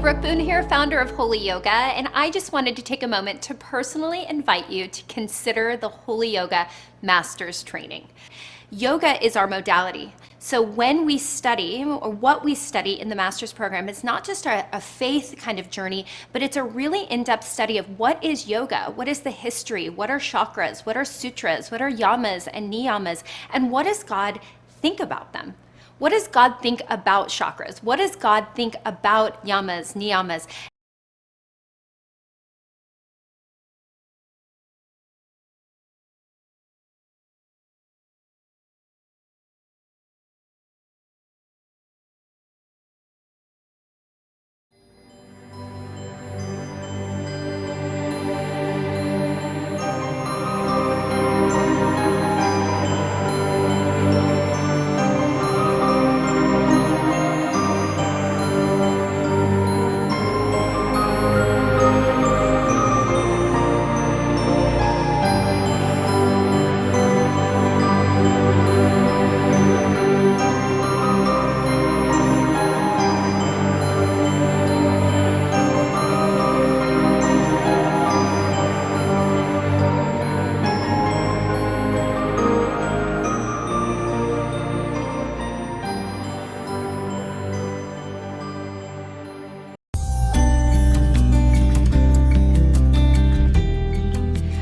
Brooke Boone here, founder of Holy Yoga, and I just wanted to take a moment to personally invite you to consider the Holy Yoga Master's Training. Yoga is our modality. So when we study, or what we study in the Master's Program, it's not just a faith kind of journey, but it's a really in-depth study of what is yoga, what is the history, what are chakras, what are sutras, what are yamas and niyamas, and what does God think about them? What does God think about chakras? What does God think about yamas, niyamas?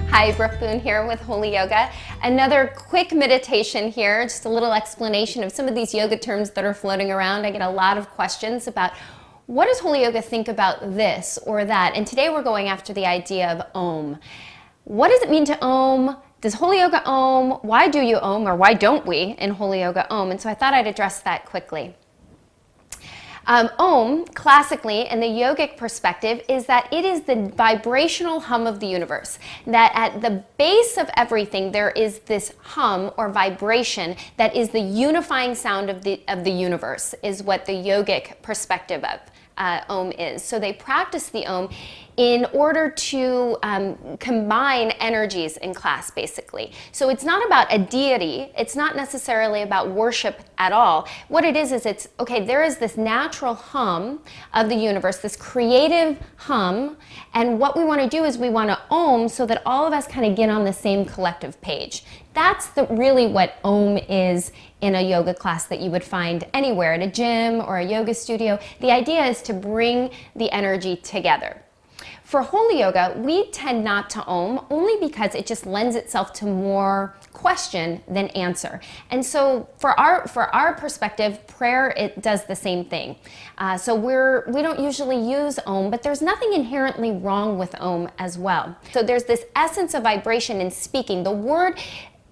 Hi, Brooke Boone here with Holy Yoga. Another quick meditation here, just a little explanation of some of these yoga terms that are floating around. I get a lot of questions about what does Holy Yoga think about this or that? And today we're going after the idea of Om. What does it mean to Om? Does Holy Yoga Om? Why do you Om, or why don't we in Holy Yoga Om? And so I thought I'd address that quickly. Om, classically, in the yogic perspective, is that it is the vibrational hum of the universe. That at the base of everything, there is this hum or vibration that is the unifying sound of the universe, is what the yogic perspective of Om is. So they practice the Om in order to combine energies in class, basically. So it's not about a deity. It's not necessarily about worship at all. What it is it's, okay, there is this natural hum of the universe, this creative hum, and what we want to do is we want to Om so that all of us kind of get on the same collective page. That's really what Om is in a yoga class that you would find anywhere, at a gym or a yoga studio. The idea is to bring the energy together. For Holy Yoga, we tend not to Om only because it just lends itself to more question than answer. And so for our perspective, prayer, it does the same thing. So we don't usually use Om, but there's nothing inherently wrong with Om as well. So there's this essence of vibration in speaking. The word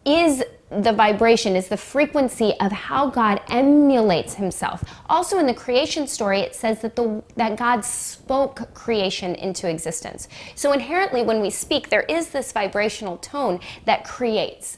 is the vibration, is the frequency of how God emulates himself. Also in the creation story, it says that God spoke creation into existence. So inherently when we speak, there is this vibrational tone that creates.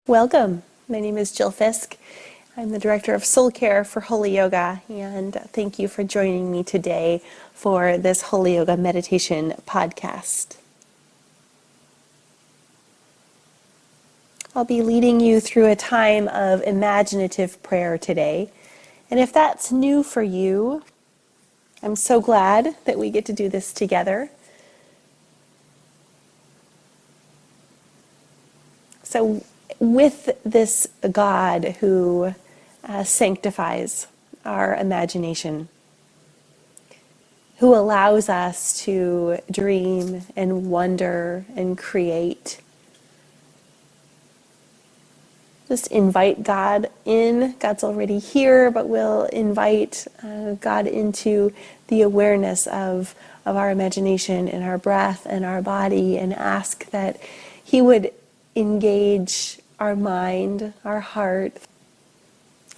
Welcome. My name is Jill Fisk. I'm the Director of Soul Care for Holy Yoga, and thank you for joining me today for this Holy Yoga meditation podcast. I'll be leading you through a time of imaginative prayer today, and if that's new for you, I'm so glad that we get to do this together. So with this God who sanctifies our imagination, who allows us to dream and wonder and create, just invite God in. God's already here, but we'll invite God into the awareness of our imagination and our breath and our body, and ask that he would engage our mind, our heart,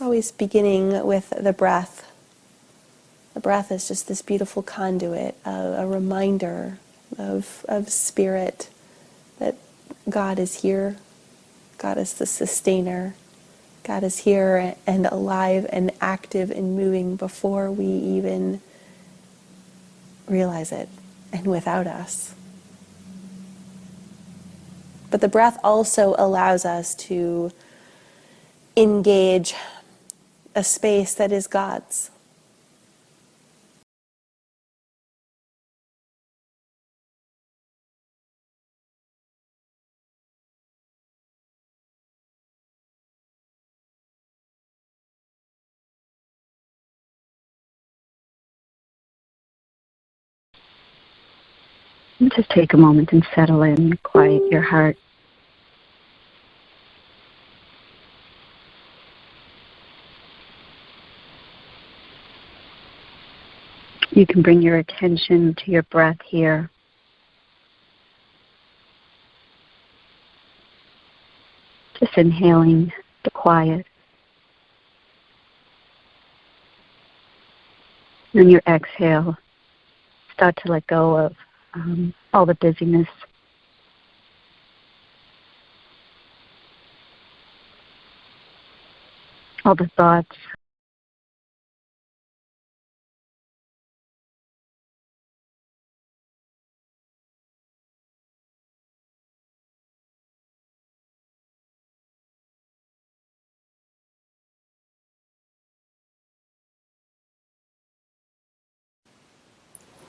always beginning with the breath. The breath is just this beautiful conduit, a reminder of spirit, that God is here, God is the sustainer, God is here and alive and active and moving before we even realize it, and without us. But the breath also allows us to engage a space that is God's. And just take a moment and settle in, quiet your heart. You can bring your attention to your breath here. Just inhaling the quiet. And your exhale, start to let go of all the busyness. All the thoughts.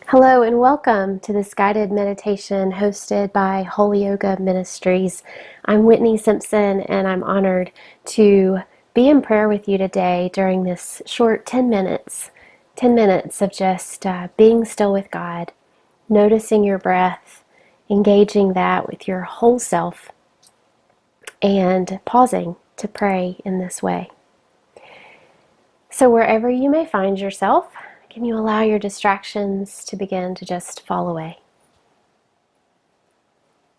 Hello and welcome to this guided meditation hosted by Holy Yoga Ministries. I'm Whitney Simpson and I'm honored to be in prayer with you today during this short 10 minutes of just being still with God, noticing your breath, engaging that with your whole self, and pausing to pray in this way. So wherever you may find yourself, can you allow your distractions to begin to just fall away?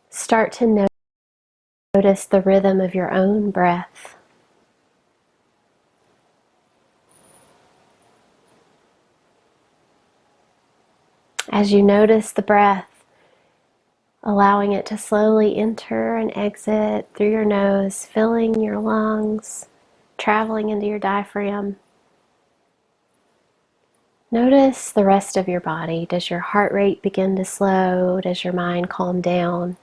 Start to notice the rhythm of your own breath. As you notice the breath, allowing it to slowly enter and exit through your nose, filling your lungs, traveling into your diaphragm. Notice the rest of your body. Does your heart rate begin to slow? Does your mind calm down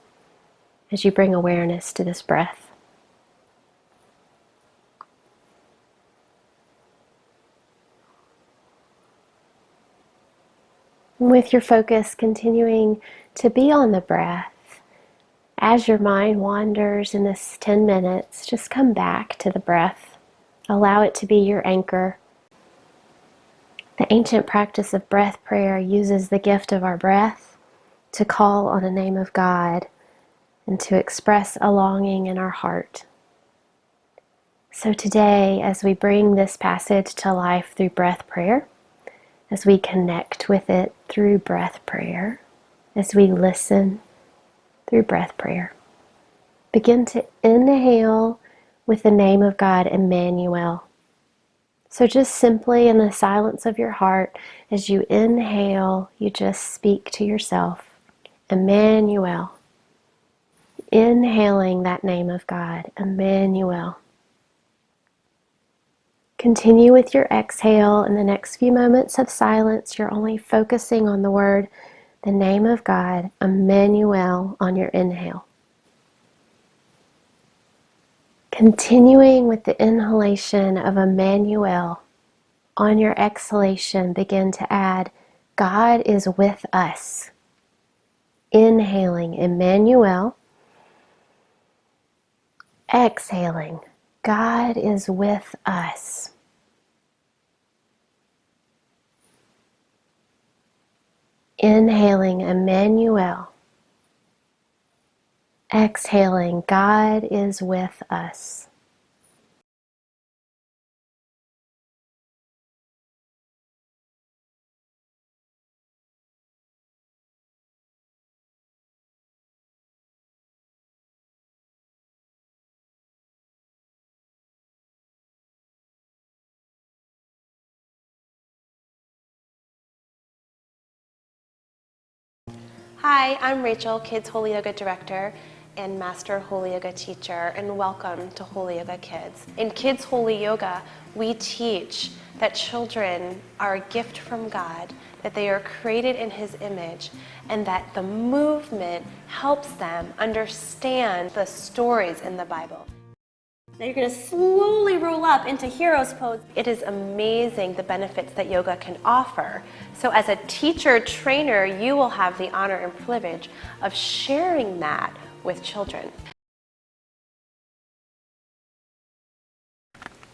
as you bring awareness to this breath? And with your focus continuing to be on the breath, as your mind wanders in this 10 minutes, just come back to the breath. Allow it to be your anchor. The ancient practice of breath prayer uses the gift of our breath to call on the name of God and to express a longing in our heart. So today, as we bring this passage to life through breath prayer, as we connect with it through breath prayer, as we listen through breath prayer, begin to inhale with the name of God, Emmanuel. So just simply in the silence of your heart, as you inhale, you just speak to yourself, Emmanuel. Inhaling that name of God, Emmanuel. Continue with your exhale. In the next few moments of silence, you're only focusing on the word, the name of God, Emmanuel, on your inhale. Continuing with the inhalation of Emmanuel, on your exhalation, begin to add, God is with us. Inhaling, Emmanuel. Exhaling, God is with us. Inhaling, Emmanuel. Exhaling, God is with us. Hi, I'm Rachel, Kids Holy Yoga Director and Master Holy Yoga Teacher, and welcome to Holy Yoga Kids. In Kids Holy Yoga, we teach that children are a gift from God, that they are created in His image, and that the movement helps them understand the stories in the Bible. Now you're going to slowly roll up into Hero's Pose. It is amazing the benefits that yoga can offer. So as a teacher trainer, you will have the honor and privilege of sharing that with children.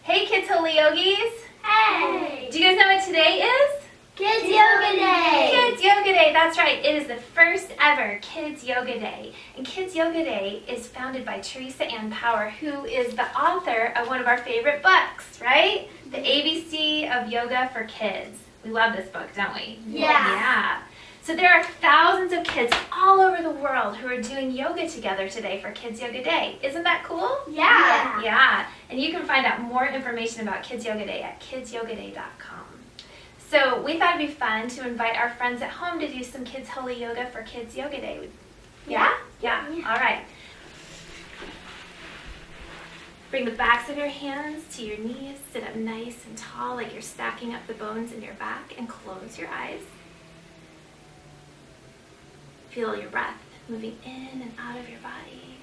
Hey Kids Holy Yogis! Hey! Do you guys know what today is? Kids Yoga Day! Kids Yoga Day, that's right. It is the first ever Kids Yoga Day. And Kids Yoga Day is founded by Teresa Ann Power, who is the author of one of our favorite books, right? The ABC of Yoga for Kids. We love this book, don't we? Yeah. So there are thousands of kids all over the world who are doing yoga together today for Kids Yoga Day. Isn't that cool? Yeah. Yeah. And you can find out more information about Kids Yoga Day at kidsyogaday.com. So we thought it'd be fun to invite our friends at home to do some Kids Holy Yoga for Kids Yoga Day. Yeah? Yeah. All right. Bring the backs of your hands to your knees. Sit up nice and tall like you're stacking up the bones in your back, and close your eyes. Feel your breath moving in and out of your body.